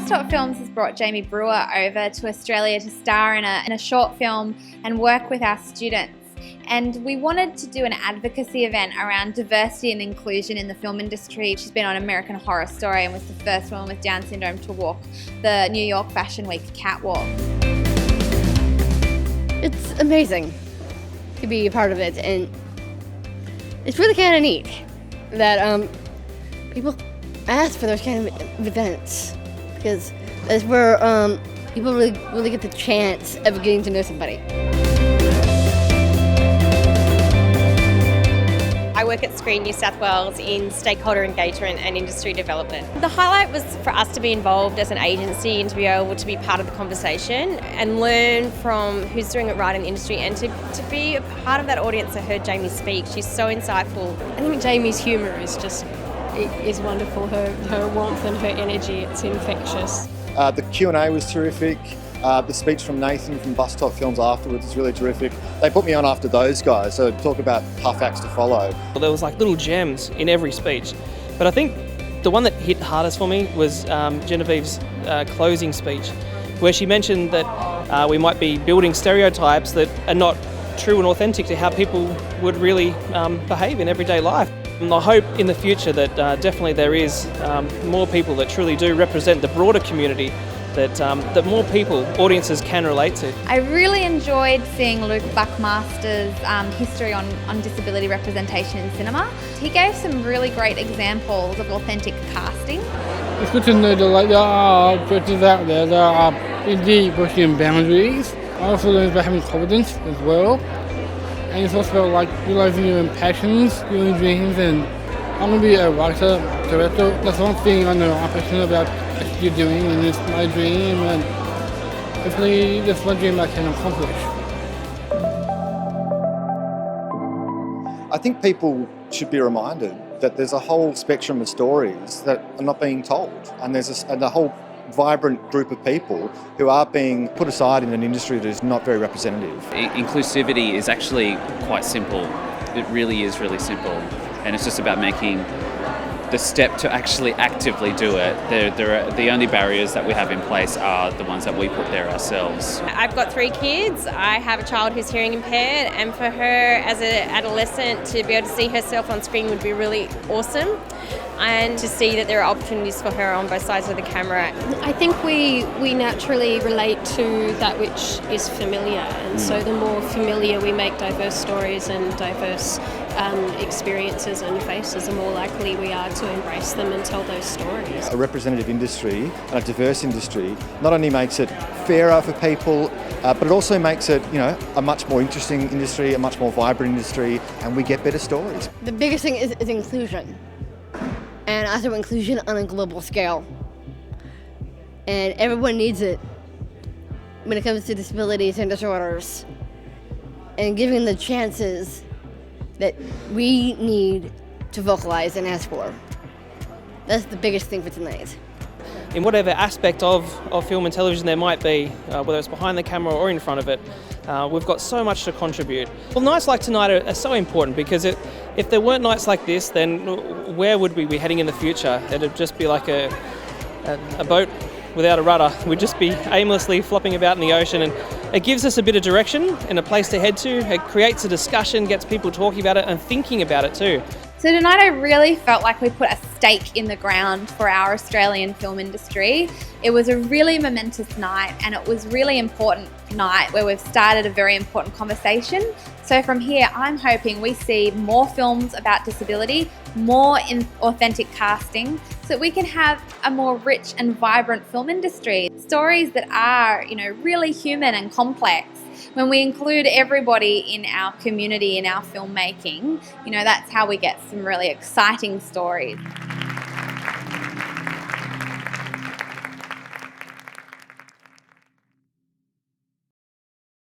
Stop Films has brought Jamie Brewer over to Australia to star in a short film and work with our students. And we wanted to do an advocacy event around diversity and inclusion in the film industry. She's been on American Horror Story and was the first woman with Down syndrome to walk the New York Fashion Week catwalk. It's amazing to be a part of it, and it's really kind of neat that people ask for those kind of events, because that's where people really get the chance of getting to know somebody. I work at Screen NSW in stakeholder engagement and industry development. The highlight was for us to be involved as an agency and to be able to be part of the conversation and learn from who's doing it right in the industry, and to be a part of that audience that heard Jamie speak. She's so insightful. I think Jamie's humour is wonderful. Her warmth and her energy, it's infectious. The Q&A was terrific. The speech from Nathan from Stop Films afterwards is really terrific. They put me on after those guys, so talk about tough acts to follow. Well, there was like little gems in every speech, but I think the one that hit hardest for me was Genevieve's closing speech, where she mentioned that we might be building stereotypes that are not true and authentic to how people would really behave in everyday life. And I hope in the future that definitely there is more people that truly do represent the broader community, that more people, audiences can relate to. I really enjoyed seeing Luke Buckmaster's history on disability representation in cinema. He gave some really great examples of authentic casting. It's good to know that there are directors out there that are indeed pushing boundaries. I also learned about having confidence as well. And it's also about realising your own passions, your own dreams, and I'm going to be a writer, director. That's one thing I know I'm passionate about actually doing, and it's my dream, and hopefully that's one dream I can accomplish. I think people should be reminded that there's a whole spectrum of stories that are not being told, and there's a whole vibrant group of people who are being put aside in an industry that is not very representative. Inclusivity is actually quite simple. It really is really simple, and it's just about making the step to actually actively do it. The only barriers that we have in place are the ones that we put there ourselves. I've got 3 kids. I have a child who's hearing impaired, and for her as an adolescent to be able to see herself on screen would be really awesome, and to see that there are opportunities for her on both sides of the camera. I think we naturally relate to that which is familiar, and so the more familiar we make diverse stories and diverse experiences and faces, the more likely we are to embrace them and tell those stories. A representative industry and a diverse industry not only makes it fairer for people, but it also makes it, a much more interesting industry, a much more vibrant industry, and we get better stories. The biggest thing is inclusion, and also inclusion on a global scale. And everyone needs it when it comes to disabilities and disorders, and giving the chances that we need to vocalize and ask for. That's the biggest thing for tonight. In whatever aspect of film and television there might be, whether it's behind the camera or in front of it, we've got so much to contribute. Well, nights like tonight are so important, because if there weren't nights like this, then where would we be heading in the future? It'd just be like a boat without a rudder. We'd just be aimlessly flopping about in the ocean, and it gives us a bit of direction and a place to head to. It creates a discussion, gets people talking about it and thinking about it too. So tonight I really felt like we put a stake in the ground for our Australian film industry. It was a really momentous night, and it was really important night where we've started a very important conversation. So from here, I'm hoping we see more films about disability, more authentic casting, so that we can have a more rich and vibrant film industry. Stories that are, really human and complex. When we include everybody in our community, in our filmmaking, that's how we get some really exciting stories.